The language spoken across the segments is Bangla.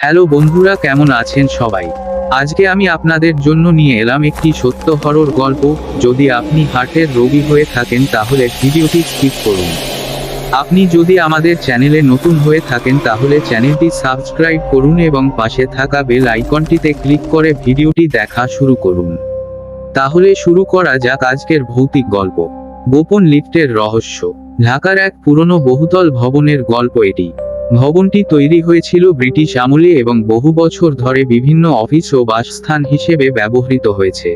হ্যালো বন্ধুরা, কেমন আছেন সবাই? আজকে আমি আপনাদের জন্য নিয়ে এলাম একটি সত্য হরর গল্প। যদি আপনি হার্টের রোগী হয়ে থাকেন তাহলে ভিডিওটি স্কিপ করুন। আপনি যদি আমাদের চ্যানেলে নতুন হয়ে থাকেন তাহলে চ্যানেলটি সাবস্ক্রাইব করুন এবং পাশে থাকা বেল আইকনটিতে ক্লিক করে ভিডিওটি দেখা শুরু করুন। তাহলে শুরু করা যাক আজকের ভৌতিক গল্প, গোপন লিফটের রহস্য। ঢাকার এক পুরনো বহুতল ভবনের গল্প এটি। ভবনটি তৈরি হয়েছিল ব্রিটিশ আমলে এবং বহু বছর ধরে বিভিন্ন অফিস ও বাসস্থান হিসেবে ব্যবহৃত হয়েছে।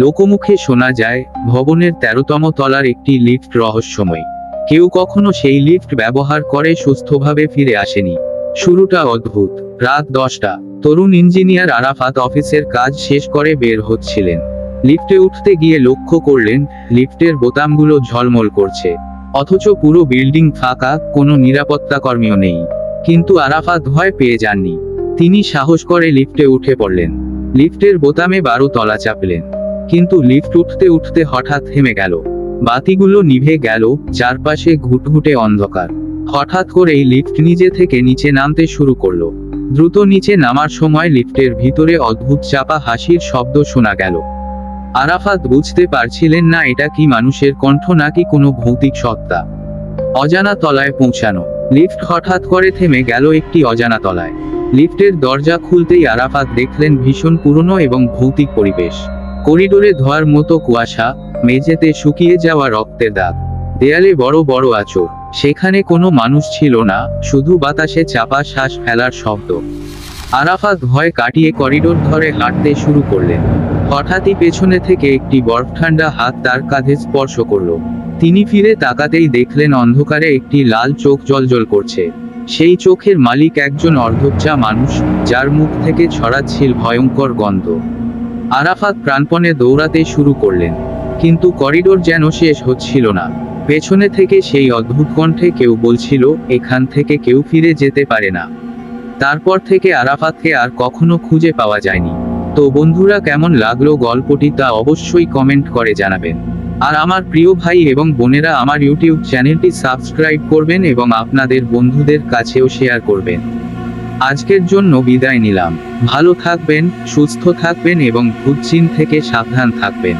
লোকমুখে শোনা যায়, ভবনের 13তম তলার একটি লিফট রহস্যময়। কেউ কখনো সেই লিফট ব্যবহার করে সুস্থভাবে ফিরে আসেনি। শুরুটা অদ্ভুত। রাত 10টা। তরুণ ইঞ্জিনিয়ার আরাফাত অফিসের কাজ শেষ করে বের হচ্ছিলেন। লিফটে উঠতে গিয়ে লক্ষ্য করলেন, লিফটের বোতামগুলো ঝলমল করছে, অথচ পুরো বিল্ডিং ফাঁকা, কোনো নিরাপত্তাকর্মীও নেই। কিন্তু আরাফাত ভয় পেয়ে যাননি। তিনি সাহস করে লিফটে উঠে পড়লেন। লিফটের বোতামে 12 তলা চাপলেন। কিন্তু লিফট উঠতে উঠতে হঠাৎ থেমে গেল। বাতিগুলো নিভে গেল, চারপাশে ঘুটঘুটে অন্ধকার। হঠাৎ করেই লিফট নিজে থেকে নিচে নামতে শুরু করলো। দ্রুত নিচে নামার সময় লিফটের ভিতরে অদ্ভুত চাপা হাসির শব্দ শোনা গেল। আরাফাত বুঝতে পারছিলেন না এটা কি মানুষের কণ্ঠ নাকি কোনো ভৌতিক সত্তা। অজানা তলায় পৌঁছানো। লিফট হঠাৎ করে থেমে গেল একটি অজানা তলায়। লিফটের দরজা খুলতেই আরাফাত দেখলেন ভীষণ পুরনো এবং ভৌতিক পরিবেশ। করিডোরে ধোঁয়ার মতো কুয়াশা, মেঝেতে শুকিয়ে যাওয়া রক্তের দাগ, দেয়ালে বড় বড় আঁচড়। সেখানে কোনো মানুষ ছিল না, শুধু বাতাসে চাপা শ্বাস ফেলার শব্দ। আরাফাত ভয় কাটিয়ে করিডোর ধরে হাঁটতে শুরু করলেন। হঠাৎই পেছনে থেকে একটি বরফঠান্ডা হাত তার কাঁধে স্পর্শ করলো। তিনি ফিরে তাকাতেই দেখলেন অন্ধকারে একটি লাল চোখ জ্বলজ্বল করছে। সেই চোখের মালিক একজন অর্ধচা মানুষ, যার মুখ থেকে ছড়াচ্ছিল ভয়ঙ্কর গন্ধ। আরাফাত প্রাণপণে দৌড়াতে শুরু করলেন, কিন্তু করিডোর যেন শেষ হচ্ছিল না। পেছনে থেকে সেই অদ্ভুত কণ্ঠে কেউ বলছিল, এখান থেকে কেউ ফিরে যেতে পারে না। তারপর থেকে আরাফাতকে আর কখনো খুঁজে পাওয়া যায়নি। তো বন্ধুরা, কেমন লাগলো গল্পটি তা অবশ্যই কমেন্ট করে জানাবেন। আর আমার প্রিয় ভাই এবং বোনেরা, আমার ইউটিউব চ্যানেলটি সাবস্ক্রাইব করবেন এবং আপনাদের বন্ধুদের কাছেও শেয়ার করবেন। আজকের জন্য বিদায় নিলাম। ভালো থাকবেন, সুস্থ থাকবেন এবং ভূতচিন থেকে সাবধান থাকবেন।